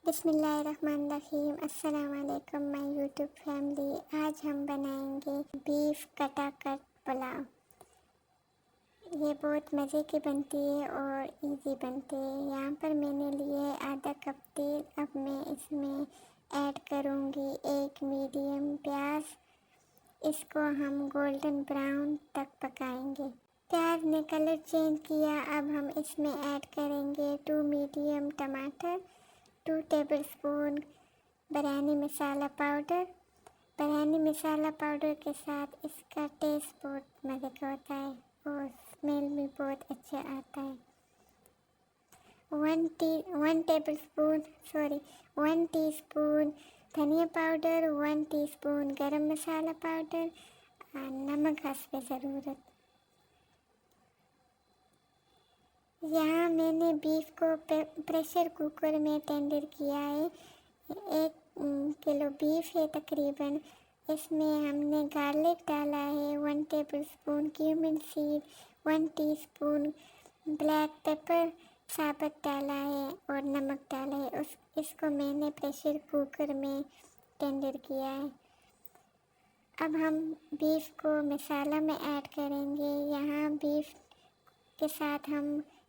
بسم اللہ الرحمن الرحیم۔ السلام علیکم مائی یوٹیوب فیملی۔ آج ہم بنائیں گے بیف کٹا کٹ پلاؤ۔ یہ بہت مزے کی بنتی ہے اور ایزی بنتی ہے۔ یہاں پر میں نے لیے ہے آدھا کپ تیل۔ اب میں اس میں ایڈ کروں گی ایک میڈیم پیاز۔ اس کو ہم گولڈن براؤن تک پکائیں گے۔ پیاز نے کلر چینج کیا، اب ہم اس میں ایڈ کریں گے 2 میڈیم ٹماٹر، 2 ٹیبل اسپون بریانی مسالہ پاؤڈر۔ بریانی مسالہ پاؤڈر کے ساتھ اس کا ٹیسٹ بہت مزے کا ہوتا ہے اور اسمیل بھی بہت اچھا آتا ہے۔ 1 ٹی اسپون دھنیا پاؤڈر، 1 ٹی اسپون گرم مسالہ پاؤڈر، نمک حسب ضرورت۔ یہاں میں نے بیف کو پریشر کوکر میں ٹینڈر کیا ہے۔ 1 کلو بیف ہے تقریباً۔ اس میں ہم نے گارلک ڈالا ہے، 1 tablespoon cumin seed, 1 teaspoon black pepper ثابت ڈالا ہے اور نمک ڈالا ہے۔ اس کو میں نے پریشر کوکر میں ٹینڈر کیا ہے۔ اب ہم بیف کو مسالہ میں ایڈ کریں گے۔ یہاں بیف کے ساتھ ہم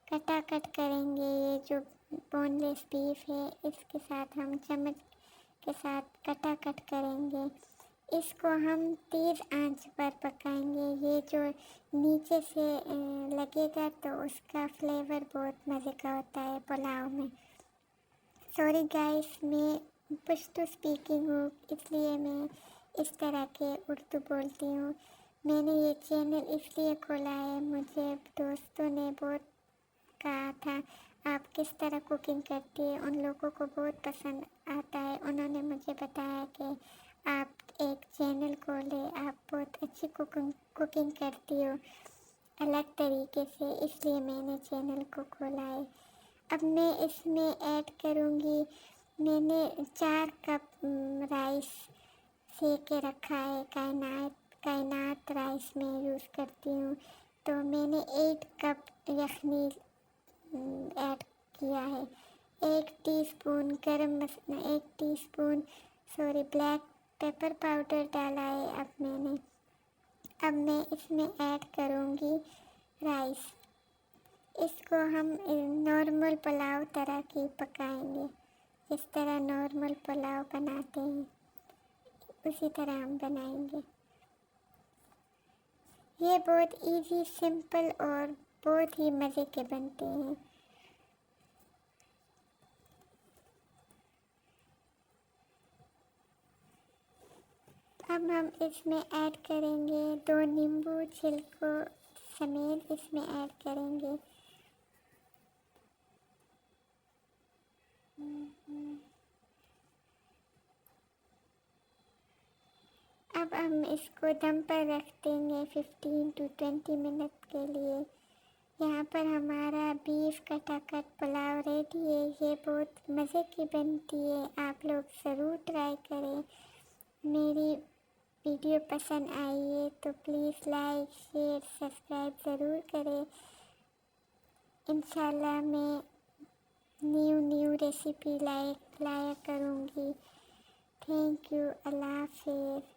کٹا کٹ کریں گے۔ یہ جو بون لیس بیف ہے اس کے ساتھ ہم چمچ کے ساتھ کٹا کٹ کریں گے۔ اس کو ہم تیز آنچ پر پکائیں گے۔ یہ جو نیچے سے لگے گا تو اس کا فلیور بہت مزے کا ہوتا ہے پلاؤ میں۔ سوری گائس، میں پشتو اسپیکنگ ہوں، اس لیے میں اس طرح کے اردو بولتی ہوں۔ میں نے یہ چینل اس لیے کھولا ہے، مجھے دوستوں نے بہت کہا تھا آپ کس طرح کوکنگ کرتی ہے، ان لوگوں کو بہت پسند آتا ہے۔ انہوں نے مجھے بتایا کہ آپ ایک چینل کھولے، آپ بہت اچھی کوکنگ کرتی ہو الگ طریقے سے، اس لیے میں نے چینل کو کھولا ہے۔ اب میں اس میں ایڈ کروں گی، میں نے 4 کپ رائس سے کے رکھا ہے، کائنات رائس میں یوز کرتی ہوں، تو میں نے 8 کپ یخنی ایڈ کیا ہے۔ 1 teaspoon black paper powder ڈالا ہے۔ اب میں اس میں ایڈ کروں گی رائس۔ اس کو ہم نارمل پلاؤ طرح کی پکائیں گے، جس طرح نارمل پلاؤ بناتے ہیں اسی طرح ہم بنائیں گے۔ یہ بہت ایزی، سمپل اور بہت ہی مزے کے بنتے ہیں۔ اب ہم اس میں ایڈ کریں گے 2 نیمبو چھلکوں سمیت اس میں ایڈ کریں گے۔ اب ہم اس کو دم پر رکھ دیں گے 15 to 20 منٹ کے لیے۔ یہاں پر ہمارا بیف کٹا کٹ پلاؤ ریڈی ہے۔ یہ بہت مزے کی بنتی ہے، آپ لوگ ضرور ٹرائی کریں۔ میری ویڈیو پسند آئی ہے تو پلیز لائک، شیئر، سبسکرائب ضرور کریں۔ انشاءاللہ میں نیو ریسیپی لایا کروں گی۔ تھینک یو، اللہ حافظ۔